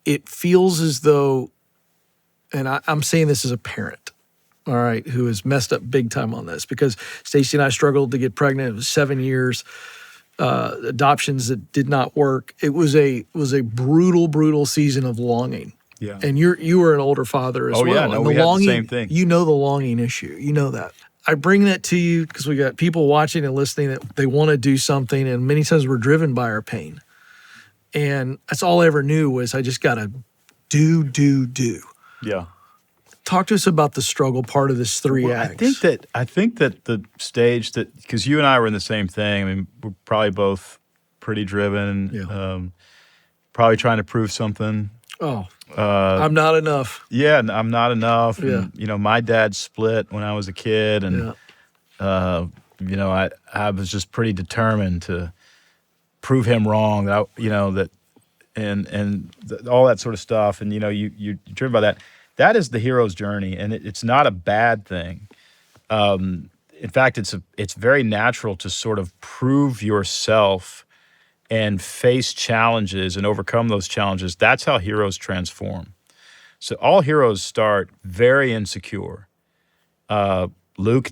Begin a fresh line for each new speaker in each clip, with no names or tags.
it feels as though, and I'm saying this as a parent, all right, who has messed up big time on this, because Stacy and I struggled to get pregnant. It was 7 years, adoptions that did not work. It was a brutal season of longing.
Yeah.
And you were an older father as well.
Yeah, no,
and
we had the same thing.
You know the longing issue. You know that. I bring that to you because we got people watching and listening that they want to do something, and many times we're driven by our pain. And that's all I ever knew was I just got to do.
Yeah.
Talk to us about the struggle part of this 3 acts.
I think that the stage that, because you and I were in the same thing. I mean, we're probably both pretty driven.
Yeah.
Probably trying to prove something.
Oh, I'm not enough.
Yeah, I'm not enough.
Yeah.
And, my dad split when I was a kid, and I was just pretty determined to prove him wrong. That all that sort of stuff. And you're driven by that. That is the hero's journey, and it's not a bad thing. In fact, it's very natural to sort of prove yourself and face challenges and overcome those challenges. That's how heroes transform. So all heroes start very insecure. Luke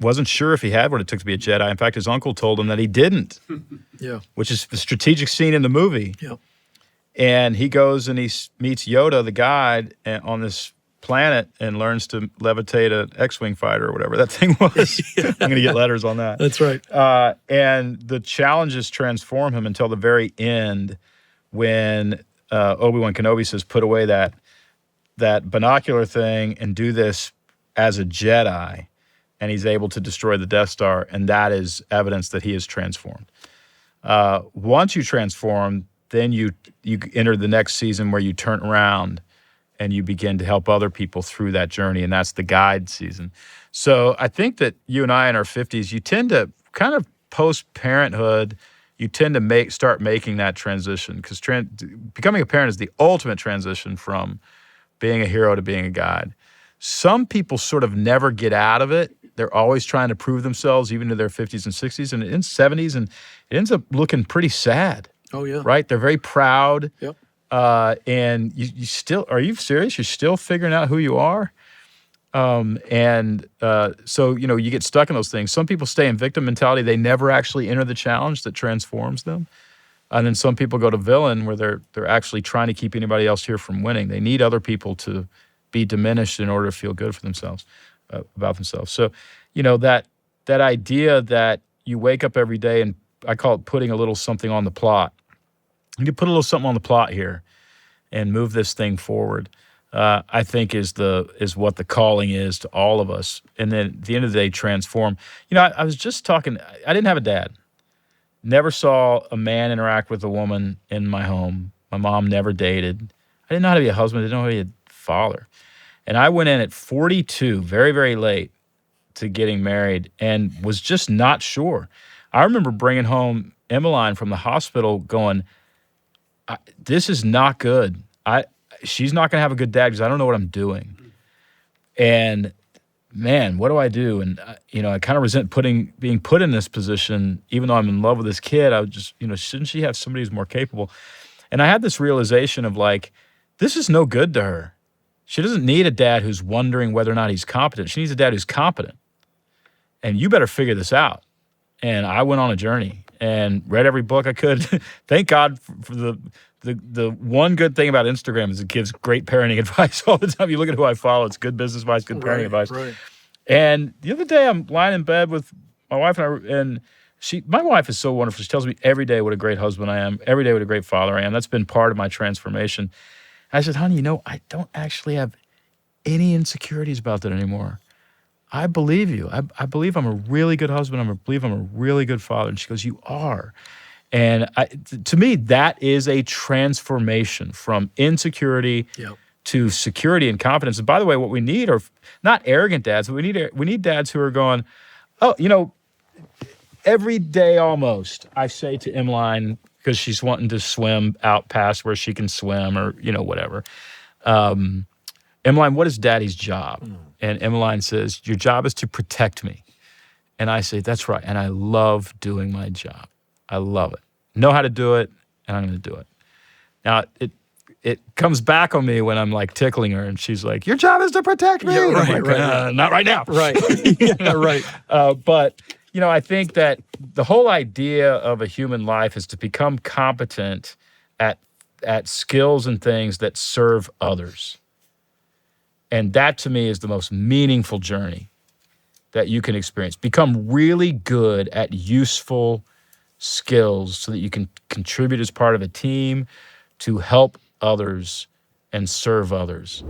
wasn't sure if he had what it took to be a Jedi. In fact, his uncle told him that he didn't.
Yeah.
Which is the strategic scene in the movie.
Yeah.
And he goes and he meets Yoda, the guide, on this planet, and learns to levitate an X-Wing fighter or whatever that thing was. I'm going to get letters on that.
That's right.
And the challenges transform him until the very end, when Obi-Wan Kenobi says, "Put away that binocular thing and do this as a Jedi," and he's able to destroy the Death Star, and that is evidence that he is transformed. Once you transform, then you enter the next season where you turn around and you begin to help other people through that journey, and that's the guide season. So I think that you and I in our 50s, you tend to kind of post-parenthood, you tend to start making that transition, because becoming a parent is the ultimate transition from being a hero to being a guide. Some people sort of never get out of it. They're always trying to prove themselves, even to their 50s and 60s and in 70s, and it ends up looking pretty sad.
Oh, yeah.
Right? They're very proud.
Yep.
And you still, are you serious? You're still figuring out who you are? So, you get stuck in those things. Some people stay in victim mentality. They never actually enter the challenge that transforms them. And then some people go to villain, where they're actually trying to keep anybody else here from winning. They need other people to be diminished in order to feel good for themselves, about themselves. So, that idea that you wake up every day, and I call it putting a little something on the plot. You can put a little something on the plot here and move this thing forward, I think is what the calling is to all of us. And then at the end of the day, transform. I was just talking, I didn't have a dad. Never saw a man interact with a woman in my home. My mom never dated. I didn't know how to be a husband. I didn't know how to be a father. And I went in at 42, very, very late, to getting married, and was just not sure. I remember bringing home Emmeline from the hospital going, this is not good. She's not going to have a good dad because I don't know what I'm doing. And man, what do I do? And I kind of resent being put in this position, even though I'm in love with this kid. I would just, shouldn't she have somebody who's more capable? And I had this realization of this is no good to her. She doesn't need a dad who's wondering whether or not he's competent. She needs a dad who's competent. And you better figure this out. And I went on a journey and read every book I could. Thank God for the one good thing about Instagram is it gives great parenting advice all the time. You look at who I follow, it's good business advice, good parenting advice.
Right.
And the other day I'm lying in bed with my wife, and my wife is so wonderful. She tells me every day what a great husband I am, every day what a great father I am. That's been part of my transformation. I said, honey, I don't actually have any insecurities about that anymore. I believe you. I believe I'm a really good husband. I believe I'm a really good father. And she goes, you are. And to me, that is a transformation from insecurity to security and confidence. And by the way, what we need are not arrogant dads, but we need dads who are going, every day almost, I say to Emmeline, because she's wanting to swim out past where she can swim or, whatever. Emmeline, what is daddy's job? And Emmeline says, your job is to protect me. And I say, that's right. And I love doing my job. I love it. Know how to do it, and I'm going to do it. Now, it comes back on me when I'm like tickling her, and she's like, "Your job is to protect me."
Yeah,
And I'm
right,
like,
right.
not right now.
Right. Yeah, right.
But I think that the whole idea of a human life is to become competent at skills and things that serve others, and that to me is the most meaningful journey that you can experience. Become really good at useful skills so that you can contribute as part of a team to help others and serve others.